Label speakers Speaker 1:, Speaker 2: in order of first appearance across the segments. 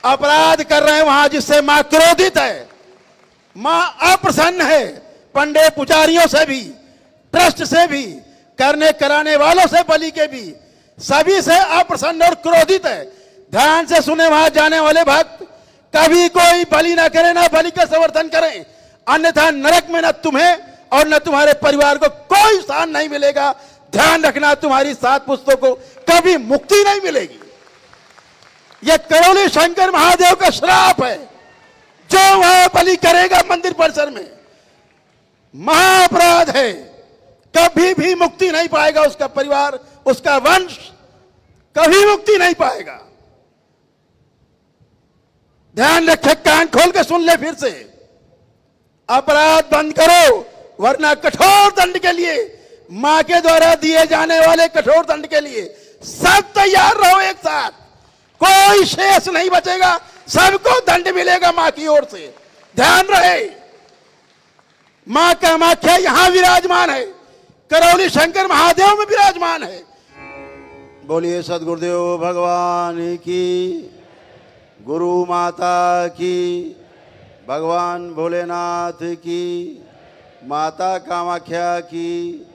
Speaker 1: अपराध कर रहे हैं वहां, जिससे मां क्रोधित है, मां अप्रसन्न है। पंडे पुजारियों से भी, ट्रस्ट से भी, करने कराने वालों से, बलि के भी, सभी से अप्रसन्न और क्रोधित है। ध्यान से सुने वहां जाने वाले भक्त, कभी कोई बलि ना करे, ना बलि का समर्थन करें, अन्यथा नरक में न तुम्हें और न तुम्हारे परिवार को कोई स्थान नहीं मिलेगा। ध्यान रखना, तुम्हारी 7 पुस्तों को कभी मुक्ति नहीं मिलेगी। यह करौली शंकर महादेव का श्राप है। जो वह बलि करेगा मंदिर परिसर में, महाअपराध है, कभी भी मुक्ति नहीं पाएगा। उसका परिवार, उसका वंश कभी मुक्ति नहीं पाएगा। ध्यान रखे, कान खोल के सुन ले फिर से। अपराध बंद करो, वरना कठोर दंड के लिए, मां के द्वारा दिए जाने वाले कठोर दंड के लिए सब तैयार रहो एक साथ। कोई शेष नहीं बचेगा, सबको दंड मिलेगा मां की ओर से। ध्यान रहे, मां कामाख्या यहां विराजमान है, करौली शंकर महादेव में विराजमान है। बोलिए सदगुरुदेव भगवान की, गुरु माता की, भगवान भोलेनाथ की, माता कामाख्या की,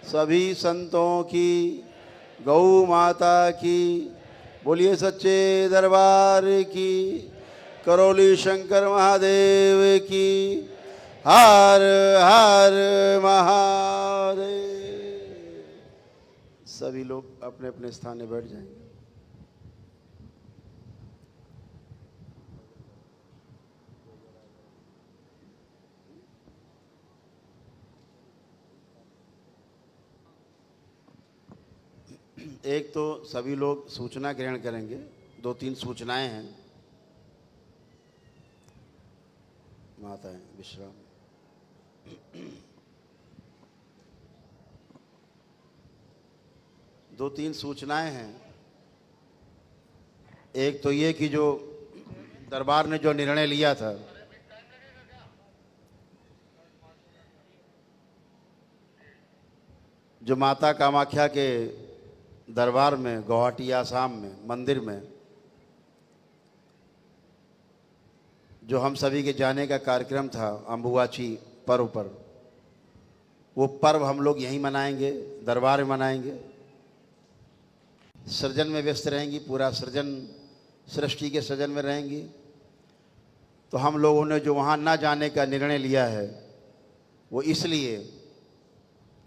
Speaker 1: सभी संतों की, गौ माता की। बोलिए सच्चे दरबार की, करौली शंकर महादेव की। हर हर महादेव। सभी लोग अपने अपने स्थान में बैठ जाएंगे। एक तो सभी लोग सूचना ग्रहण करेंगे। 2-3 सूचनाएं हैं। माता है विश्राम। दो तीन सूचनाएं हैं। एक तो ये कि जो दरबार ने जो निर्णय लिया था, जो माता कामाख्या के दरबार में गुवाहाटी आसाम में मंदिर में जो हम सभी के जाने का कार्यक्रम था अम्बुबाची पर्व पर, वो पर्व हम लोग यहीं मनाएंगे, दरबार में मनाएंगे। सृजन में व्यस्त रहेंगी, पूरा सृजन सृष्टि के सृजन में रहेंगी। तो हम लोगों ने जो वहाँ ना जाने का निर्णय लिया है वो इसलिए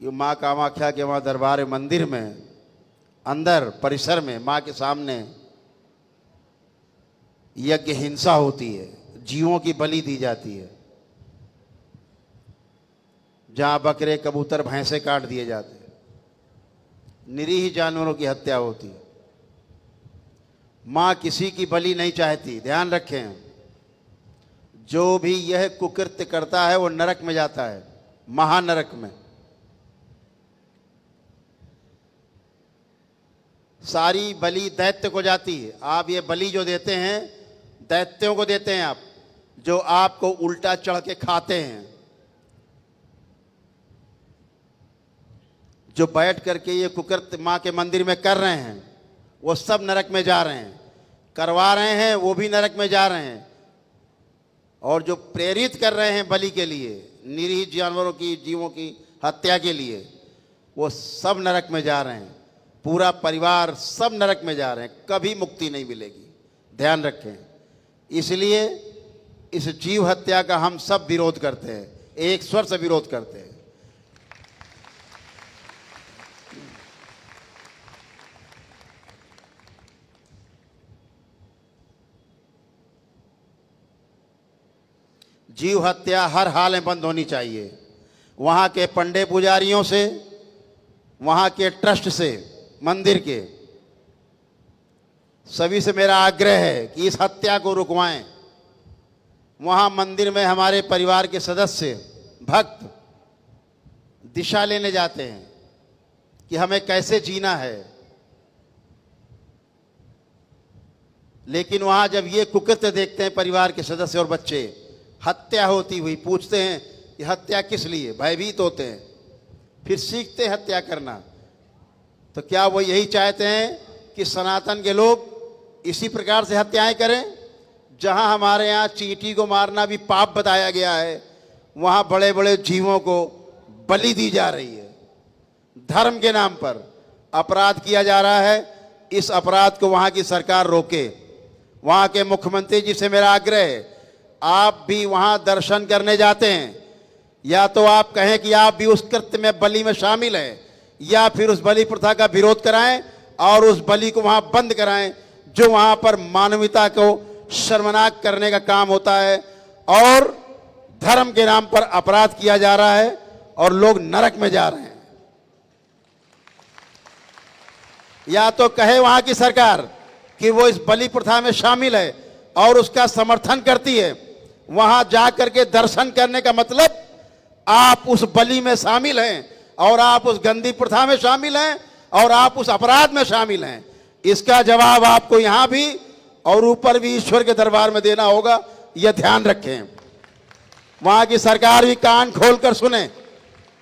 Speaker 1: कि माँ कामाख्या के वहाँ दरबार मंदिर में अंदर परिसर में माँ के सामने यज्ञ हिंसा होती है, जीवों की बलि दी जाती है, जहाँ बकरे कबूतर भैंसे काट दिए जाते हैं, निरीह जानवरों की हत्या होती है। माँ किसी की बलि नहीं चाहती। ध्यान रखें, जो भी यह कुकृत्य करता है वो नरक में जाता है, महानरक में। सारी बलि दैत्य को जाती है। आप ये बलि जो देते हैं दैत्यों को देते हैं, आप जो आपको उल्टा चढ़ के खाते हैं, जो बैठ करके ये कुकृत्य माँ के मंदिर में कर रहे हैं वो सब नरक में जा रहे हैं, करवा रहे हैं वो भी नरक में जा रहे हैं, और जो प्रेरित कर रहे हैं बलि के लिए, निरीह जानवरों की, जीवों की हत्या के लिए, वो सब नरक में जा रहे हैं। पूरा परिवार सब नरक में जा रहे हैं, कभी मुक्ति नहीं मिलेगी। ध्यान रखें। इसलिए इस जीव हत्या का हम सब विरोध करते हैं, एक स्वर से विरोध करते हैं। जीव हत्या हर हाल में बंद होनी चाहिए। वहाँ के पंडे पुजारियों से, वहाँ के ट्रस्ट से, मंदिर के सभी से मेरा आग्रह है कि इस हत्या को रुकवाएं। वहाँ मंदिर में हमारे परिवार के सदस्य, भक्त दिशा लेने जाते हैं कि हमें कैसे जीना है, लेकिन वहाँ जब ये कुकृत्य देखते हैं परिवार के सदस्य और बच्चे, हत्या होती हुई, पूछते हैं कि हत्या किस लिए, भयभीत होते हैं, फिर सीखते हैं हत्या करना। तो क्या वो यही चाहते हैं कि सनातन के लोग इसी प्रकार से हत्याएं करें? जहां हमारे यहाँ चींटी को मारना भी पाप बताया गया है, वहां बड़े बड़े जीवों को बलि दी जा रही है। धर्म के नाम पर अपराध किया जा रहा है। इस अपराध को वहां की सरकार रोके। वहां के मुख्यमंत्री जी से मेरा आग्रह है, आप भी वहां दर्शन करने जाते हैं, या तो आप कहें कि आप भी उस कृत्य में, बलि में शामिल हैं, या फिर उस बलि प्रथा का विरोध कराएं और उस बलि को वहां बंद कराएं, जो वहां पर मानवता को शर्मनाक करने का काम होता है और धर्म के नाम पर अपराध किया जा रहा है और लोग नरक में जा रहे हैं। या तो कहे वहां की सरकार कि वो इस बलि प्रथा में शामिल है और उसका समर्थन करती है। वहां जाकर के दर्शन करने का मतलब आप उस बलि में शामिल हैं और आप उस गंदी प्रथा में शामिल हैं और आप उस अपराध में शामिल हैं। इसका जवाब आपको यहां भी और ऊपर भी ईश्वर के दरबार में देना होगा, यह ध्यान रखें। वहां की सरकार भी कान खोलकर सुने,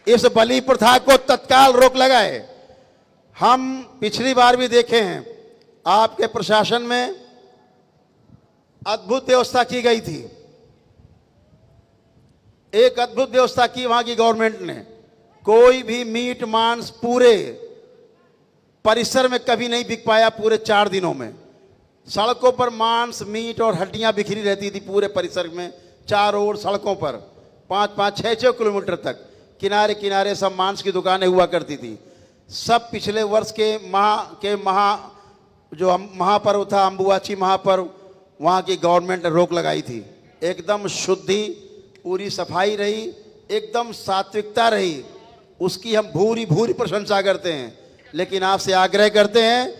Speaker 1: इस बलि प्रथा को तत्काल रोक लगाए। हम पिछली बार भी देखे हैं, आपके प्रशासन में अद्भुत व्यवस्था की गई थी। एक अद्भुत व्यवस्था की वहां की गवर्नमेंट ने। कोई भी मीट मांस पूरे परिसर में कभी नहीं बिक पाया पूरे 4 दिनों में। सड़कों पर मांस, मीट और हड्डियां बिखरी रहती थी पूरे परिसर में, चारों ओर सड़कों पर 5-5, 6-6 किलोमीटर तक किनारे किनारे सब मांस की दुकानें हुआ करती थी। सब पिछले वर्ष के जो महापर्व था, अम्बुबाची महापर्व, वहाँ की गवर्नमेंट ने रोक लगाई थी। एकदम शुद्धि, पूरी सफाई रही, एकदम सात्विकता रही। उसकी हम भूरी भूरी प्रशंसा करते हैं, लेकिन आपसे आग्रह करते हैं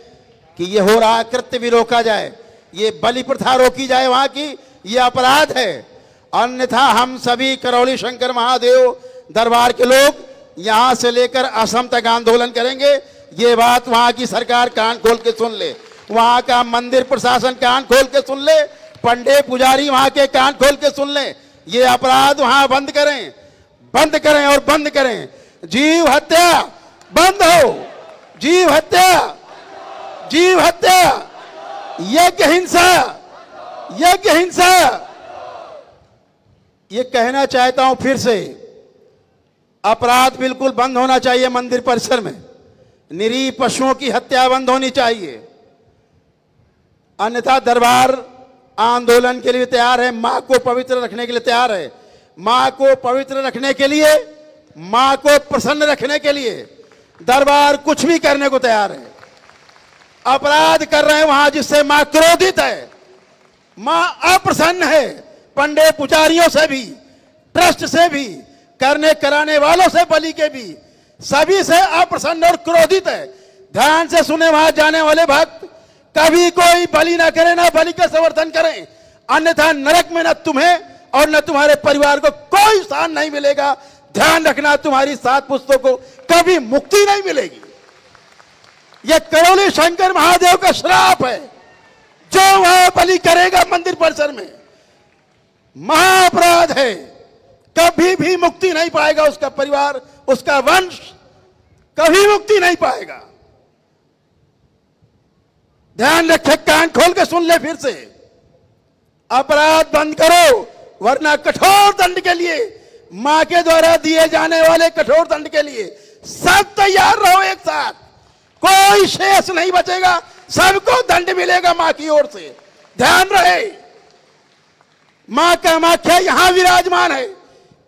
Speaker 1: कि ये हो रहा कृत्य भी रोका जाए, ये बलि प्रथा रोकी जाए वहाँ की, ये अपराध है। अन्यथा हम सभी करौली शंकर महादेव दरबार के लोग यहाँ से लेकर असम तक आंदोलन करेंगे। ये बात वहाँ की सरकार कान खोल के सुन ले, वहाँ का मंदिर प्रशासन कान खोल के सुन ले, पंडे पुजारी वहाँ के कान खोल के सुन ले। ये अपराध वहाँ बंद करें, बंद करें और बंद करें। जीव हत्या बंद हो, जीव हत्या, जीव हत्या, यज्ञ हिंसा, यज्ञ हिंसा। ये कहना चाहता हूं फिर से, अपराध बिल्कुल बंद होना चाहिए मंदिर परिसर में। निरीह पशुओं की हत्या बंद होनी चाहिए, अन्यथा दरबार आंदोलन के लिए तैयार है। मां को पवित्र रखने के लिए तैयार है। मां को पवित्र रखने के लिए, मां को प्रसन्न रखने के लिए दरबार कुछ भी करने को तैयार है। अपराध कर रहे हैं वहां जिससे मां क्रोधित है, मां अप्रसन्न है। पंडे पुजारियों से भी, ट्रस्ट से भी, करने कराने वालों से, बलि के भी, सभी से अप्रसन्न और क्रोधित है। ध्यान से सुने वहां जाने वाले भक्त, कभी कोई बलि ना करे, ना बलि का समर्थन करें, अन्यथा नरक में न तुम्हें और न तुम्हारे परिवार को कोई स्थान नहीं मिलेगा। ध्यान रखना, तुम्हारी 7 पुस्तों को कभी मुक्ति नहीं मिलेगी। यह करौली शंकर महादेव का श्राप है। जो वह बलि करेगा मंदिर परिसर में, महाअपराध है, कभी भी मुक्ति नहीं पाएगा। उसका परिवार, उसका वंश कभी मुक्ति नहीं पाएगा। ध्यान रखे, कान खोल के सुन ले फिर से। अपराध बंद करो, वरना कठोर दंड के लिए, मां के द्वारा दिए जाने वाले कठोर दंड के लिए सब तैयार रहो एक साथ। कोई शेष नहीं बचेगा, सबको दंड मिलेगा मां की ओर से। ध्यान रहे, मां कामाख्या यहां विराजमान है,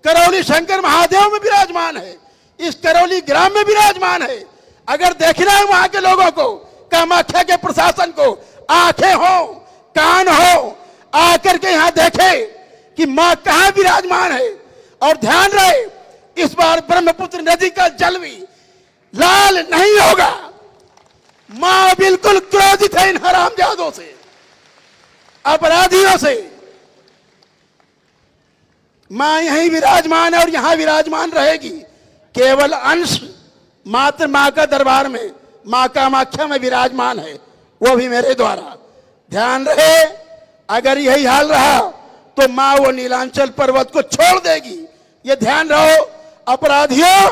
Speaker 1: करौली शंकर महादेव में विराजमान है, इस करौली ग्राम में विराजमान है। अगर देखना है वहां के लोगों को, कामाख्या के प्रशासन को, आंखें हो, कान हो, आकर के यहां देखे कि मां कहां विराजमान है। और ध्यान रहे, इस बार ब्रह्मपुत्र नदी का जल भी लाल नहीं होगा। मां बिल्कुल क्रोधित है इन हरामजादों से, अपराधियों से। मां यहीं विराजमान है और यहां विराजमान रहेगी। केवल अंश मात्र मां का दरबार में, मां कामाख्या में विराजमान है, वो भी मेरे द्वारा। ध्यान रहे, अगर यही हाल रहा तो मां वो नीलांचल पर्वत को छोड़ देगी। ये ध्यान रहो। अपराधियों,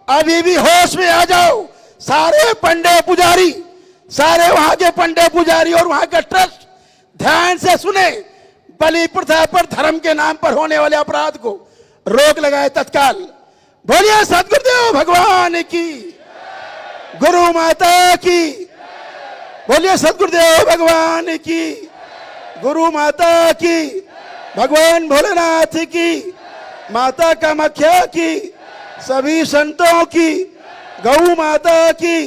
Speaker 1: अभी भी होश में आ जाओ। सारे पंडे पुजारी, सारे वहां के पंडे पुजारी और वहां का ट्रस्ट ध्यान से सुने। बलि प्रथा पर धर्म के नाम पर होने वाले अपराध को रोक लगाए तत्काल। बोलिए सदगुरुदेव भगवान की, गुरु माता की। बोलिए सदगुरुदेव भगवान की, गुरु माता की, भगवान भोलेनाथ की, माता कामाख्या की, सभी संतों की, गौ माता की।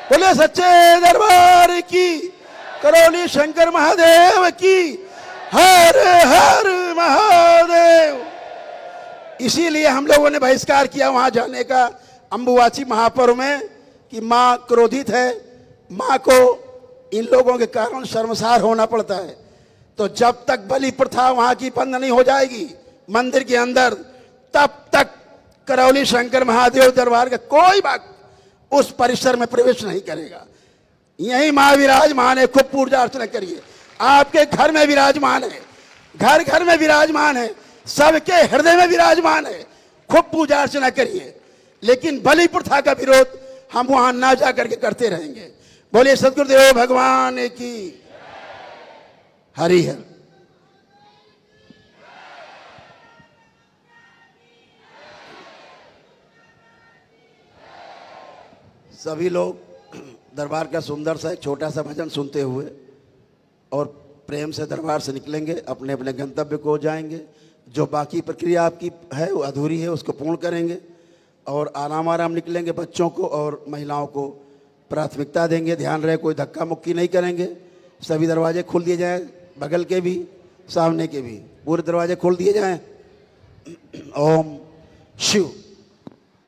Speaker 1: बोले सच्चे दरबार की, करौली शंकर महादेव की। हर हर महादेव। इसीलिए हम लोगों ने बहिष्कार किया वहां जाने का अंबुवाची महापर्व में कि मां क्रोधित है, मां को इन लोगों के कारण शर्मसार होना पड़ता है। तो जब तक बलि प्रथा वहां की बंद नहीं हो जाएगी मंदिर के अंदर, तब तक करौली शंकर महादेव दरबार का कोई भक्त उस परिसर में प्रवेश नहीं करेगा। यही मां विराजमान है, खूब पूजा अर्चना करिए। आपके घर में विराजमान है, घर घर में विराजमान है, सबके हृदय में विराजमान है, खूब पूजा अर्चना करिए। लेकिन बलि प्रथा का विरोध हम वहां ना जा करके करते रहेंगे। बोलिए सदगुरुदेव भगवान की, हरि हर। सभी लोग दरबार का सुंदर सा एक छोटा सा भजन सुनते हुए और प्रेम से दरबार से निकलेंगे, अपने अपने गंतव्य को जाएंगे। जो बाकी प्रक्रिया आपकी है वो अधूरी है, उसको पूर्ण करेंगे और आराम आराम निकलेंगे। बच्चों को और महिलाओं को प्राथमिकता देंगे, ध्यान रहे कोई धक्का मुक्की नहीं करेंगे। सभी दरवाजे खोल दिए जाएं, बगल के भी सामने के भी पूरे दरवाजे खोल दिए जाएं। ओम शिव।